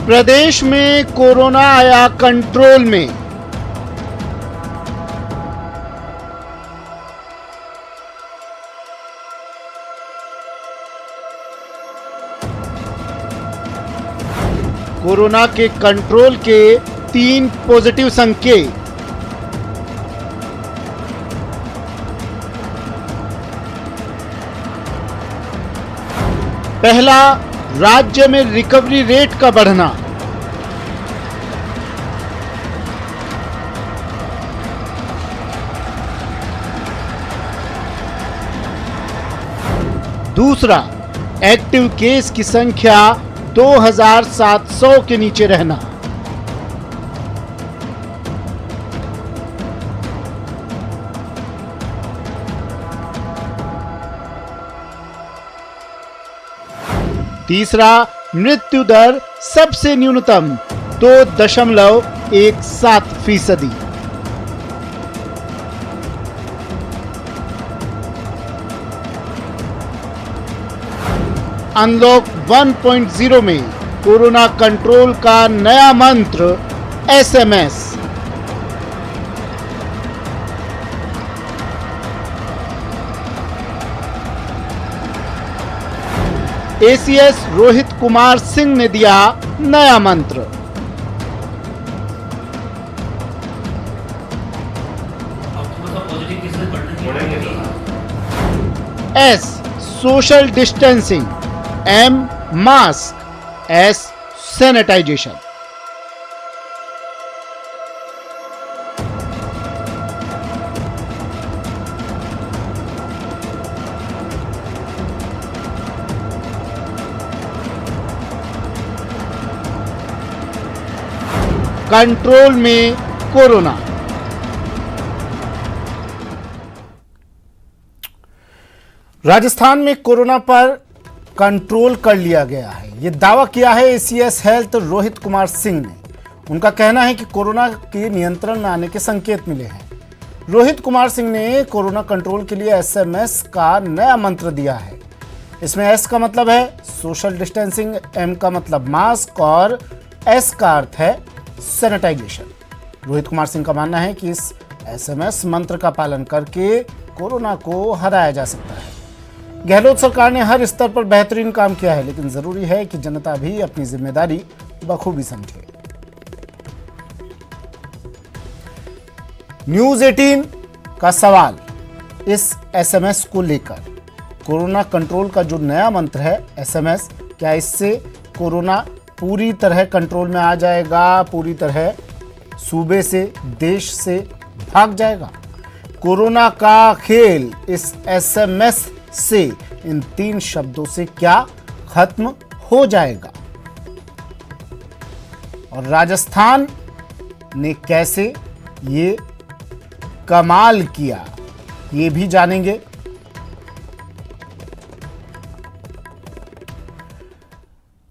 प्रदेश में कोरोना आया कंट्रोल में। कोरोना के कंट्रोल के 3 पॉजिटिव संकेत। पहला, राज्य में रिकवरी रेट का बढ़ना। दूसरा, एक्टिव केस की संख्या 2700 के नीचे रहना। तीसरा, मृत्यु दर सबसे न्यूनतम 2.17%। अनलॉक 1.0 में कोरोना कंट्रोल का नया मंत्र एसएमएस। एसीएस रोहित कुमार सिंह ने दिया नया मंत्र। S, social distancing. M, mask. S, sanitization. Control में कोरोना। राजस्थान में कोरोना पर कंट्रोल कर लिया गया है, यह दावा किया है एसीएस हेल्थ रोहित कुमार सिंह ने। उनका कहना है कि कोरोना के नियंत्रण में आने के संकेत मिले हैं। रोहित कुमार सिंह ने कोरोना कंट्रोल के लिए एसएमएस का नया मंत्र दिया है। इसमें एस का मतलब है सोशल डिस्टेंसिंग, एम का मतलब मास्क और एस का अर्थ है सैनिटाइजेशन। रोहित कुमार सिंह का मानना है कि इस एसएमएस मंत्र का पालन करके कोरोना को हराया जा सकता है। गहलोत सरकार ने हर स्तर पर बेहतरीन काम किया है, लेकिन जरूरी है कि जनता भी अपनी जिम्मेदारी बखूबी समझे। न्यूज 18 का सवाल इस एसएमएस को लेकर। कोरोना कंट्रोल का जो नया मंत्र है एसएमएस, क्या इससे कोरोना पूरी तरह कंट्रोल में आ जाएगा, पूरी तरह सूबे से, देश से भाग जाएगा? कोरोना का खेल इस एसएमएस से, इन 3 शब्दों से क्या खत्म हो जाएगा? और राजस्थान ने कैसे ये कमाल किया, ये भी जानेंगे।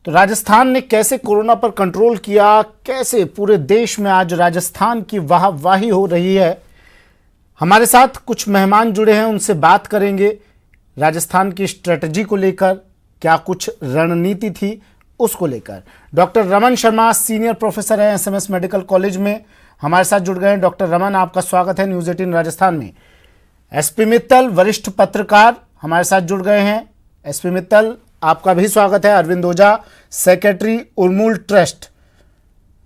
तो राजस्थान ने कैसे कोरोना पर कंट्रोल किया, कैसे पूरे देश में आज राजस्थान की वाहवाही हो रही है। हमारे साथ कुछ मेहमान जुड़े हैं, उनसे बात करेंगे। राजस्थान की स्ट्रेटजी को लेकर क्या कुछ रणनीति थी, उसको लेकर। Doctor Raman Sharma senior professor हैं एसएमएस मेडिकल कॉलेज में, हमारे साथ जुड़ गए हैं। डॉक्टर रमन, आपका स्वागत है न्यूज 18 राजस्थान में। एसपी मित्तल वरिष्ठ पत्रकार हमारे साथ जुड़ गए हैं। एसपी मित्तल, आपका भी स्वागत है। अरविंद ओझा, सेक्रेटरी उर्मूल ट्रस्ट,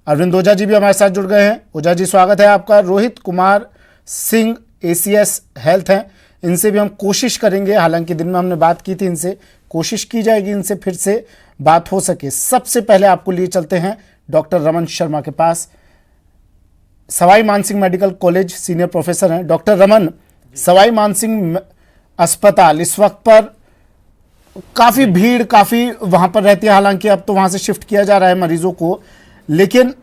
अरविंद ओझा जी भी हमारे साथ जुड़ गए हैं। ओझा जी, स्वागत है आपका। रोहित कुमार सिंह एसीएस हेल्थ हैं, इनसे भी हम कोशिश करेंगे, हालांकि दिन में हमने बात की थी, इनसे कोशिश की जाएगी इनसे फिर से बात हो सके। सबसे पहले आपको लिए चलते हैं डॉक्टर रमन शर्मा के पास, Sawai Mansingh medical college senior professor हैं। डॉक्टर रमन, सवाई मानसिंह अस्पताल इस वक्त पर काफ़ी भीड़ काफ़ी वहाँ पर रहती है, हालांकि अब तो वहाँ से शिफ्ट किया जा रहा है मरीजों को, लेकिन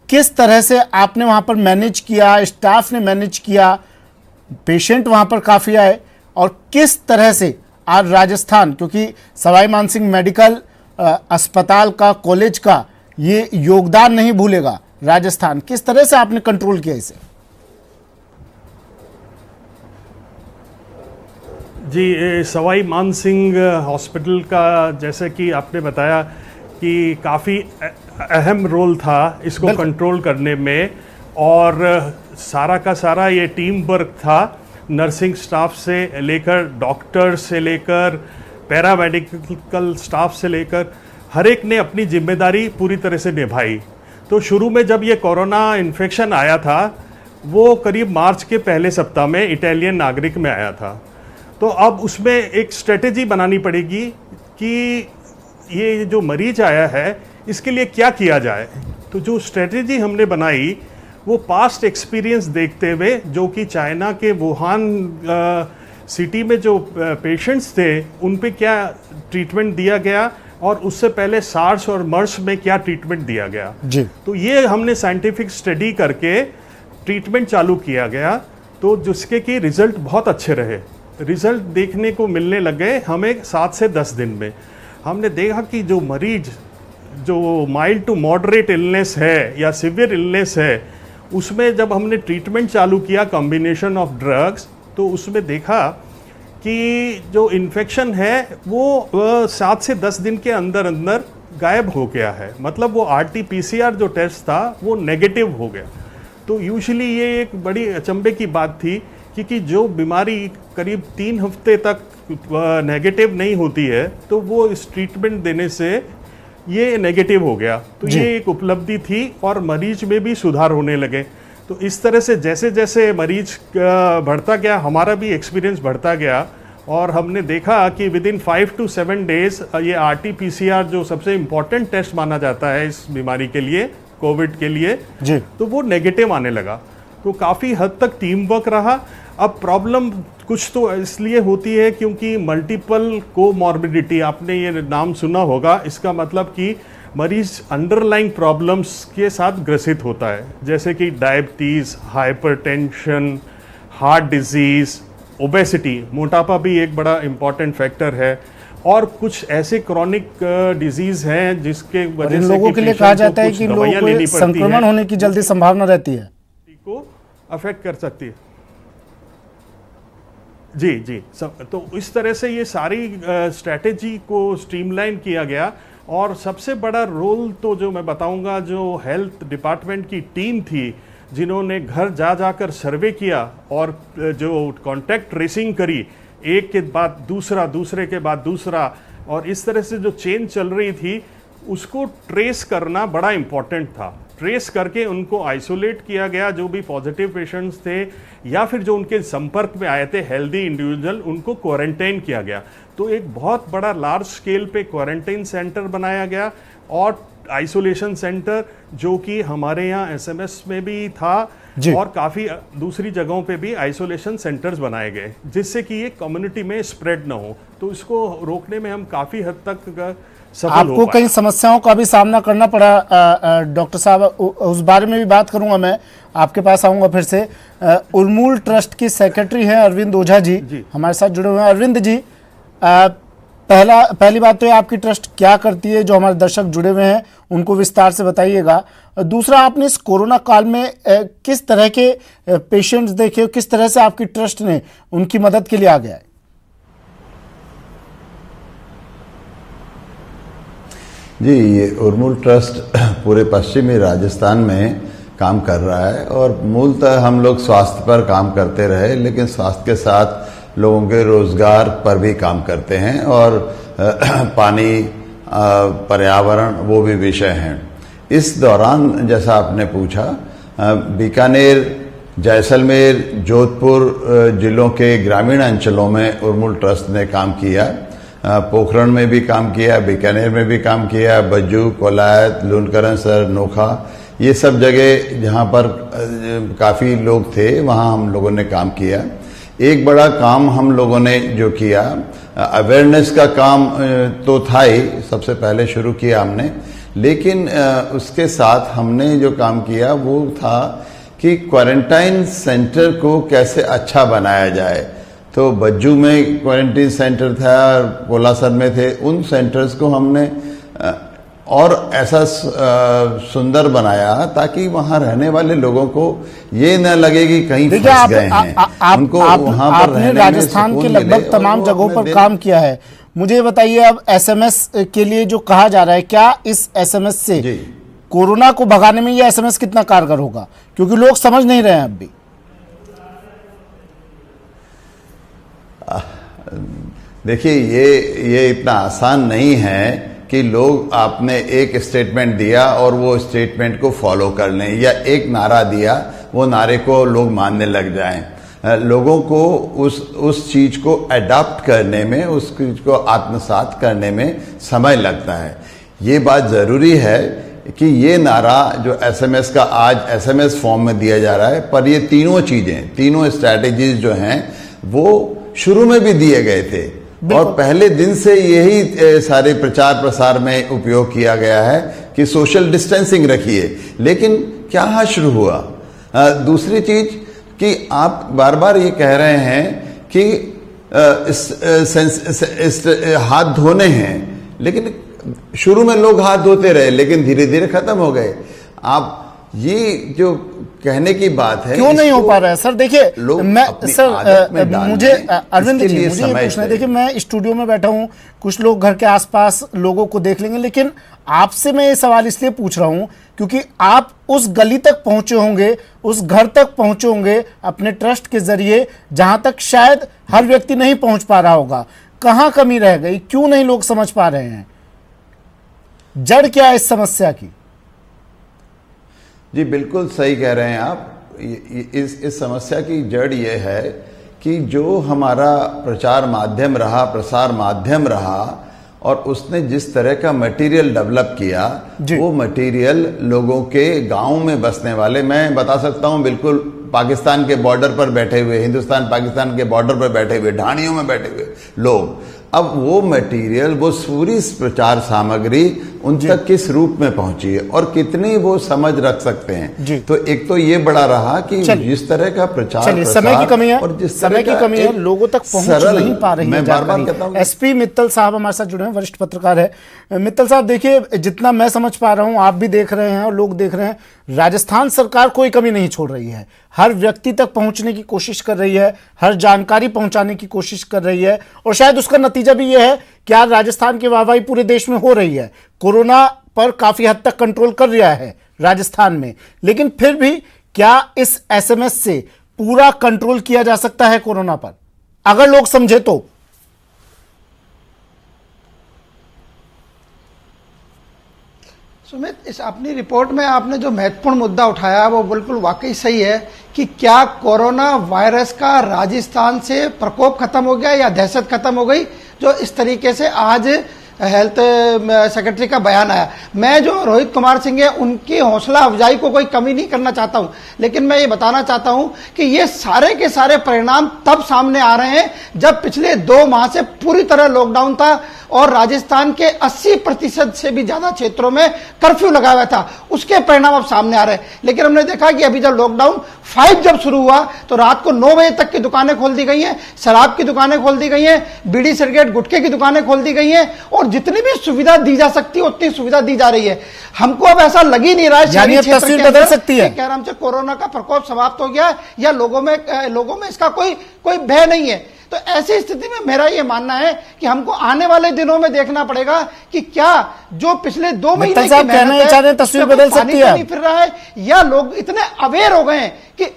किस तरह से आपने वहाँ पर मैनेज किया, स्टाफ ने मैनेज किया, पेशेंट वहाँ पर काफ़ी आए, और किस तरह से आज राजस्थान, क्योंकि सवाई मानसिंह मेडिकल अस्पताल का, कॉलेज का ये योगदान नहीं भूलेगा राजस्थान, किस तरह से आपने कंट्रोल किया इसे? जी, सवाई मानसिंह हॉस्पिटल का, जैसे कि आपने बताया कि काफ़ी अहम रोल था इसको कंट्रोल करने में, और सारा का सारा ये टीम वर्क था, नर्सिंग स्टाफ से लेकर डॉक्टर्स से लेकर पैरामेडिकल स्टाफ से लेकर हर एक ने अपनी जिम्मेदारी पूरी तरह से निभाई। तो शुरू में जब ये कोरोना इन्फेक्शन आया था वो करीब मार्च के पहले सप्ताह में इटालियन नागरिक में आया था। तो अब उसमें एक स्ट्रेटेजी बनानी पड़ेगी कि ये जो मरीज आया है इसके लिए क्या किया जाए। तो जो स्ट्रेटेजी हमने बनाई वो पास्ट एक्सपीरियंस देखते हुए, जो कि चाइना के वुहान सिटी में जो पेशेंट्स थे उन पे क्या ट्रीटमेंट दिया गया और उससे पहले सार्स और मर्स में क्या ट्रीटमेंट दिया गया जी। तो ये हमने साइंटिफिक स्टडी करके ट्रीटमेंट चालू किया गया, तो जिसके कि रिजल्ट बहुत अच्छे रहे। रिजल्ट देखने को मिलने लगे हमें 7 से 10 दिन में। हमने देखा कि जो मरीज जो माइल्ड टू मॉडरेट इलनेस है या सिवियर इलनेस है, उसमें जब हमने ट्रीटमेंट चालू किया कॉम्बिनेशन ऑफ ड्रग्स, तो उसमें देखा कि जो इन्फेक्शन है वो 7 से 10 दिन के अंदर अंदर गायब हो गया है। मतलब वो RT-PCR जो टेस्ट था वो नेगेटिव हो गया। तो यूजुअली ये एक बड़ी अचंभे की बात थी, क्योंकि जो बीमारी करीब 3 हफ्ते तक नेगेटिव नहीं होती है तो वो इस ट्रीटमेंट देने से ये नेगेटिव हो गया। तो ये एक उपलब्धि थी और मरीज में भी सुधार होने लगे। तो इस तरह से जैसे जैसे मरीज बढ़ता गया हमारा भी एक्सपीरियंस बढ़ता गया, और हमने देखा कि विद इन 5 to 7 डेज ये RT-PCR जो सबसे इम्पॉर्टेंट टेस्ट माना जाता है इस बीमारी के लिए, कोविड के लिए जी, तो वो नेगेटिव आने लगा। तो काफ़ी हद तक टीम वर्क रहा। अब प्रॉब्लम कुछ तो इसलिए होती है क्योंकि मल्टीपल कोमॉर्बिडिटी, आपने ये नाम सुना होगा, इसका मतलब कि मरीज अंडरलाइंग प्रॉब्लम्स के साथ ग्रसित होता है, जैसे कि diabetes, hypertension, heart disease, obesity, मोटापा भी एक बड़ा इम्पॉर्टेंट फैक्टर है, और कुछ ऐसे क्रॉनिक डिजीज़ हैं जिसके वजह से लोगों के लिए कहा जाता है कि लोगों को संक्रमण होने की जल्दी संभावना रहती है, को अफेक्ट कर सकती है। जी जी, तो इस तरह से ये सारी स्ट्रैटेजी को स्ट्रीमलाइन किया गया। और सबसे बड़ा रोल तो जो मैं बताऊंगा, जो हेल्थ डिपार्टमेंट की टीम थी जिन्होंने घर जा जाकर सर्वे किया और जो कॉन्टैक्ट ट्रेसिंग करी, एक के बाद दूसरा, दूसरे के बाद दूसरा, और इस तरह से जो चेन चल रही थी उसको ट्रेस करना बड़ा इम्पॉर्टेंट था। ट्रेस करके उनको आइसोलेट किया गया, जो भी पॉजिटिव पेशेंट्स थे या फिर जो उनके संपर्क में आए थे हेल्दी इंडिविजुअल, उनको क्वारंटाइन किया गया। तो एक बहुत बड़ा लार्ज स्केल पे क्वारंटाइन सेंटर बनाया गया और आइसोलेशन सेंटर, जो कि हमारे यहाँ SMS में भी था और काफ़ी दूसरी जगहों पे भी आइसोलेशन सेंटर्स बनाए गए, जिससे कि ये कम्युनिटी में स्प्रेड ना हो। तो इसको रोकने में हम काफ़ी हद तक आपको कई समस्याओं का भी सामना करना पड़ा डॉक्टर साहब, उस बारे में भी बात करूंगा। मैं आपके पास आऊंगा फिर से। उर्मूल ट्रस्ट की सेक्रेटरी हैं अरविंद ओझा जी हमारे साथ जुड़े हुए हैं। अरविंद जी, पहली बात तो ये, आपकी ट्रस्ट क्या करती है, जो हमारे दर्शक जुड़े हुए हैं उनको विस्तार से बताइएगा। दूसरा, आपने इस कोरोना काल में किस तरह के पेशेंट्स देखे, किस तरह से आपकी ट्रस्ट ने उनकी मदद के लिए आ गया है? जी, ये उर्मूल ट्रस्ट पूरे पश्चिमी राजस्थान में काम कर रहा है, और मूलतः हम लोग स्वास्थ्य पर काम करते रहे, लेकिन स्वास्थ्य के साथ लोगों के रोजगार पर भी काम करते हैं, और पानी, पर्यावरण, वो भी विषय हैं। इस दौरान जैसा आपने पूछा, बीकानेर, जैसलमेर, जोधपुर जिलों के ग्रामीण अंचलों में उर्मूल ट्रस्ट ने काम किया। पोखरण में भी काम किया, बीकानेर में भी काम किया, बज्जू, कोलायत, लूनकरनसर, नोखा, ये सब जगह जहाँ पर काफ़ी लोग थे वहाँ हम लोगों ने काम किया। एक बड़ा काम हम लोगों ने जो किया, अवेयरनेस का काम तो था ही, सबसे पहले शुरू किया हमने, लेकिन उसके साथ हमने जो काम किया वो था कि क्वारंटाइन सेंटर को कैसे अच्छा बनाया जाए। तो बज्जू में क्वारंटाइन सेंटर था, कोलासर में थे, उन सेंटर्स को हमने और ऐसा सुंदर बनाया ताकि वहां रहने वाले लोगों को ये न लगे कि कहीं फंस गए हैं। उनको वहां पर आपने राजस्थान के लगभग तमाम जगहों पर काम किया है, मुझे ये बताइए, अब एसएमएस के लिए जो कहा जा रहा है, क्या इस एसएमएस से जी कोरोना को भगाने में ये एसएमएस कितना कारगर होगा, क्योंकि लोग समझ नहीं रहे हैं अब भी? देखिए, ये इतना आसान नहीं है कि लोग आपने एक स्टेटमेंट दिया और वो स्टेटमेंट को फॉलो कर लें, या एक नारा दिया वो नारे को लोग मानने लग जाएं। लोगों को उस चीज को अडॉप्ट करने में, उस चीज को आत्मसात करने में समय लगता है। ये बात जरूरी है कि ये नारा जो एसएमएस का आज एसएमएस फॉर्म में दिया जा रहा है, पर ये तीनों चीजें, तीनों स्ट्रैटेजीज जो हैं वो शुरू में भी दिए गए थे और पहले दिन से यही सारे प्रचार प्रसार में उपयोग किया गया है कि सोशल डिस्टेंसिंग रखिए। लेकिन क्या शुरू हुआ? दूसरी चीज कि आप बार बार ये कह रहे हैं कि हाथ धोने हैं, लेकिन शुरू में लोग हाथ धोते रहे लेकिन धीरे धीरे खत्म हो गए। आप ये जो कहने की बात है, क्यों नहीं हो पा रहा है सर? देखिए, मैं सर मुझे अरविंद जी, मुझे ये पूछना है, देखिए मैं स्टूडियो में बैठा हूँ, कुछ लोग घर के आसपास लोगों को देख लेंगे, लेकिन आपसे मैं ये सवाल इसलिए पूछ रहा हूँ क्योंकि आप उस गली तक पहुंचे होंगे, उस घर तक पहुंचे होंगे अपने ट्रस्ट के जरिए, जहां तक शायद हर व्यक्ति नहीं पहुंच पा रहा होगा। कहां कमी रह गई? क्यों नहीं लोग समझ पा रहे हैं? जड़ क्या है इस समस्या की? जी बिल्कुल सही कह रहे हैं आप। इस समस्या की जड़ ये है कि जो हमारा प्रचार माध्यम रहा, प्रसार माध्यम रहा, और उसने जिस तरह का मटेरियल डेवलप किया, वो मटेरियल लोगों के गांव में बसने वाले, मैं बता सकता हूं बिल्कुल पाकिस्तान के बॉर्डर पर बैठे हुए, हिंदुस्तान पाकिस्तान के बॉर्डर पर बैठे हुए, ढाणियों में बैठे हुए लोग, अब वो मटेरियल, वो पूरी प्रचार सामग्री उन तक किस रूप में पहुंची है और कितनी वो समझ रख सकते हैं। तो एक तो ये बड़ा रहा कि जिस तरह का प्रचार, समय की कमी है, और जिस समय की कमी है, लोगों तक पहुंच नहीं पा रही है। मैं बार बार कहता हूं। एसपी मित्तल साहब हमारे साथ जुड़े हैं, वरिष्ठ पत्रकार है। मित्तल साहब, देखिए, जितना मैं समझ पा रहा हूं, आप भी देख रहे हैं और लोग देख रहे हैं, राजस्थान सरकार कोई कमी नहीं छोड़ रही है, हर व्यक्ति तक पहुंचने की कोशिश कर रही है, हर जानकारी पहुंचाने की कोशिश कर रही है, और शायद उसका नतीजा भी यह है कि आज राजस्थान की वाहवाही पूरे देश में हो रही है। कोरोना पर काफी हद तक कंट्रोल कर लिया है राजस्थान में, लेकिन फिर भी क्या इस एसएमएस से पूरा कंट्रोल किया जा सकता है कोरोना पर, अगर लोग समझे तो? सुमित, इस अपनी रिपोर्ट में आपने जो महत्वपूर्ण मुद्दा उठाया वो बिल्कुल वाकई सही है कि क्या कोरोना वायरस का राजस्थान से प्रकोप खत्म हो गया या दहशत खत्म हो गई, जो इस तरीके से आज हेल्थ सेक्रेटरी का बयान आया। मैं जो रोहित कुमार सिंह है उनकी हौसला अफजाई को कोई कमी नहीं करना चाहता हूं, लेकिन मैं ये बताना चाहता हूं कि ये सारे के सारे परिणाम तब सामने आ रहे हैं जब पिछले 2 माह से पूरी तरह लॉकडाउन था और राजस्थान के 80% से भी ज्यादा क्षेत्रों में कर्फ्यू लगा हुआ था। उसके परिणाम अब सामने आ रहे हैं। लेकिन हमने देखा कि अभी जब लॉकडाउन 5 जब शुरू हुआ तो रात को 9 बजे तक की दुकानें खोल दी गई हैं, शराब की दुकानें खोल दी गई हैं, बीड़ी सिगरेट गुटखे की दुकानें खोल दी गई हैं, और जितनी भी सुविधा दी जा सकती है उतनी सुविधा दी जा रही है। हमको अब ऐसा लग ही नहीं रहा है तस्वीर बदल सकती है क्या नाम से कोरोना का प्रकोप समाप्त हो गया या लोगों में इसका कोई भय नहीं है। तो ऐसी स्थिति में मेरा ये मानना है कि हमको आने वाले दिनों में देखना पड़ेगा कि क्या जो पिछले 2 महीने की मेहनत है, तस्वीर बदल सकती है, नहीं फिर रहा है, या लोग इतने अवेयर हो गए हैं कि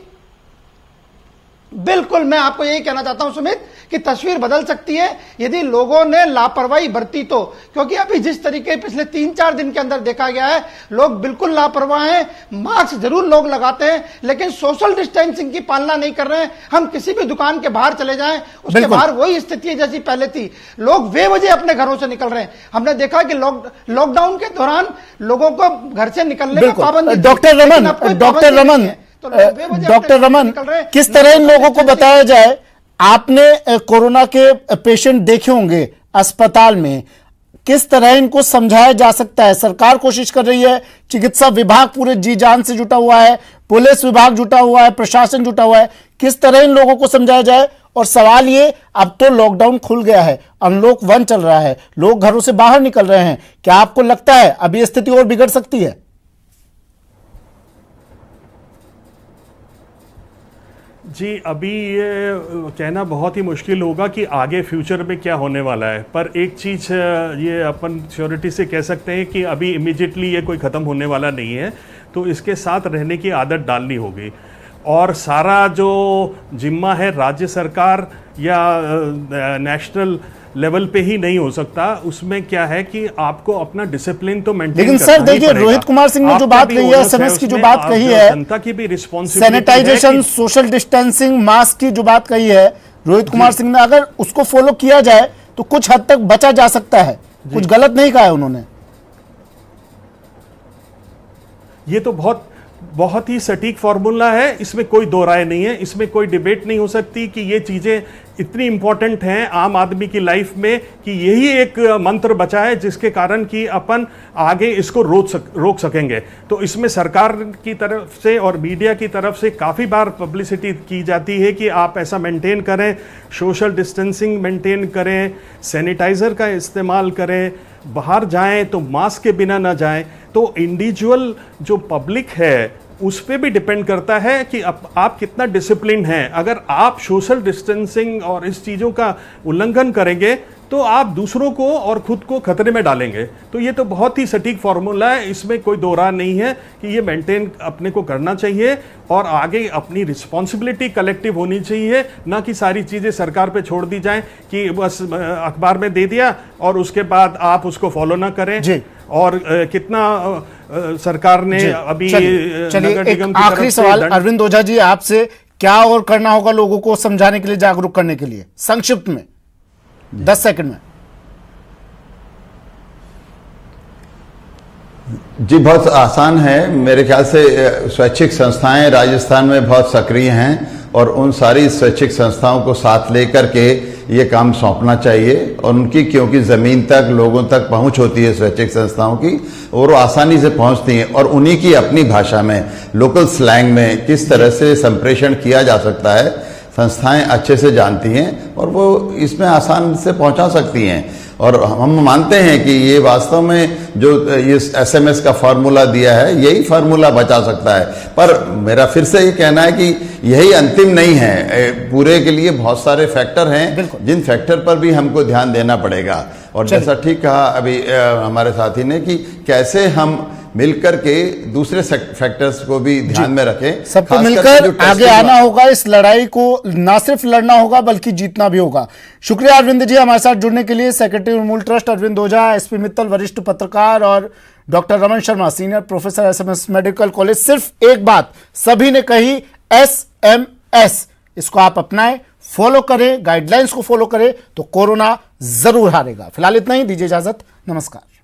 बिल्कुल मैं आपको यही कहना चाहता हूं सुमित कि तस्वीर बदल सकती है यदि लोगों ने लापरवाही बरती तो। क्योंकि अभी जिस तरीके पिछले 3-4 दिन के अंदर देखा गया है, लोग बिल्कुल लापरवाह हैं, मास्क जरूर लोग लगाते हैं लेकिन सोशल डिस्टेंसिंग की पालना नहीं कर रहे हैं। हम किसी भी दुकान के बाहर चले जाएं, उसके बाहर वही स्थिति है जैसी पहले थी, लोग बेवजह अपने घरों से निकल रहे हैं। हमने देखा कि लॉकडाउन के दौरान लोगों को घर से निकलने में पाबंदी। डॉक्टर रमन, किस तरह इन लोगों को बताया जाए? आपने कोरोना के पेशेंट देखे होंगे अस्पताल में, किस तरह इनको समझाया जा सकता है? सरकार कोशिश कर रही है, चिकित्सा विभाग पूरे जी जान से जुटा हुआ है, पुलिस विभाग जुटा हुआ है, प्रशासन जुटा हुआ है, किस तरह इन लोगों को समझाया जाए? और सवाल ये, अब तो लॉकडाउन खुल गया है, अनलॉक 1 चल रहा है, लोग घरों से बाहर निकल रहे हैं, क्या आपको लगता है अभी स्थिति और बिगड़ सकती है? जी, अभी ये कहना बहुत ही मुश्किल होगा कि आगे फ्यूचर में क्या होने वाला है, पर एक चीज़ ये अपन श्योरिटी से कह सकते हैं कि अभी इमीडिएटली ये कोई ख़त्म होने वाला नहीं है, तो इसके साथ रहने की आदत डालनी होगी। और सारा जो जिम्मा है राज्य सरकार या नेशनल लेवल पे ही नहीं हो सकता, उसमें क्या है कि आपको अपना डिसिप्लिन तो मेंटेन लेकिन करना सर ही देखिए, पड़ेगा। रोहित कुमार सिंह ने जो बात कही है, एसएमएस की जो बात कही है, जनता की भी responsibility, sanitization, social distancing, mask की जो बात कही है रोहित कुमार सिंह ने, अगर उसको फॉलो किया जाए तो कुछ हद तक बचा जा सकता है। कुछ गलत नहीं कहा है उन्होंने। ये तो बहुत ही सटीक फॉर्मूला है, इसमें कोई दो राय नहीं है, इसमें कोई डिबेट नहीं हो सकती कि ये चीज़ें इतनी इंपॉर्टेंट हैं आम आदमी की लाइफ में कि यही एक मंत्र बचा है जिसके कारण कि अपन आगे इसको रोक सकेंगे। तो इसमें सरकार की तरफ से और मीडिया की तरफ से काफ़ी बार पब्लिसिटी की जाती है कि आप ऐसा मेंटेन करें, सोशल डिस्टेंसिंग मेंटेन करें, सैनिटाइज़र का इस्तेमाल करें, बाहर जाएं तो मास्क के बिना ना जाएं। तो इंडिविजुअल जो पब्लिक है उस पर भी डिपेंड करता है कि आप कितना डिसिप्लिन हैं। अगर आप सोशल डिस्टेंसिंग और इस चीज़ों का उल्लंघन करेंगे तो आप दूसरों को और खुद को खतरे में डालेंगे। तो ये तो बहुत ही सटीक फॉर्मूला है, इसमें कोई दो राय नहीं है कि ये मेंटेन अपने को करना चाहिए और आगे अपनी रिस्पॉन्सिबिलिटी कलेक्टिव होनी चाहिए, ना कि सारी चीज़ें सरकार पे छोड़ दी जाएं कि बस अखबार में दे दिया और उसके बाद आप उसको फॉलो ना करें। जी। और कितना सरकार ने अभी चलिए एक आखिरी सवाल अरविंद ओझा जी आपसे, क्या और करना होगा लोगों को समझाने के लिए, जागरूक करने के लिए, संक्षिप्त में 10 सेकंड में? जी, बहुत आसान है। मेरे ख्याल से स्वैच्छिक संस्थाएं राजस्थान में बहुत सक्रिय हैं और उन सारी स्वैच्छिक संस्थाओं को साथ लेकर के ये काम सौंपना चाहिए और उनकी, क्योंकि ज़मीन तक लोगों तक पहुंच होती है स्वैच्छिक संस्थाओं की और वो आसानी से पहुंचती हैं और उन्हीं की अपनी भाषा में, लोकल स्लैंग में किस तरह से संप्रेषण किया जा सकता है, संस्थाएं अच्छे से जानती हैं और वो इसमें आसान से पहुंचा सकती हैं। और हम मानते हैं कि ये वास्तव में जो ये एसएमएस का फार्मूला दिया है, यही फार्मूला बचा सकता है। पर मेरा फिर से ये कहना है कि यही अंतिम नहीं है, पूरे के लिए बहुत सारे फैक्टर हैं जिन फैक्टर पर भी हमको ध्यान देना पड़ेगा। और जैसा ठीक कहा अभी हमारे साथी ने कि कैसे हम मिलकर के दूसरे फैक्टर्स को भी ध्यान में रखें, सबको मिलकर आगे आना होगा। इस लड़ाई को ना सिर्फ लड़ना होगा बल्कि जीतना भी होगा। शुक्रिया अरविंद जी हमारे साथ जुड़ने के लिए। सेक्रेटरी उर्मूल ट्रस्ट अरविंद ओझा, एसपी मित्तल वरिष्ठ पत्रकार, और doctor Raman Sharma senior professor SMS medical college. सिर्फ एक बात सभी ने कही, एसएमएस, इसको आप अपनाएं, फॉलो करें, गाइडलाइंस को फॉलो करें तो कोरोना जरूर हारेगा। फिलहाल इतना ही, दीजिए इजाजत, नमस्कार।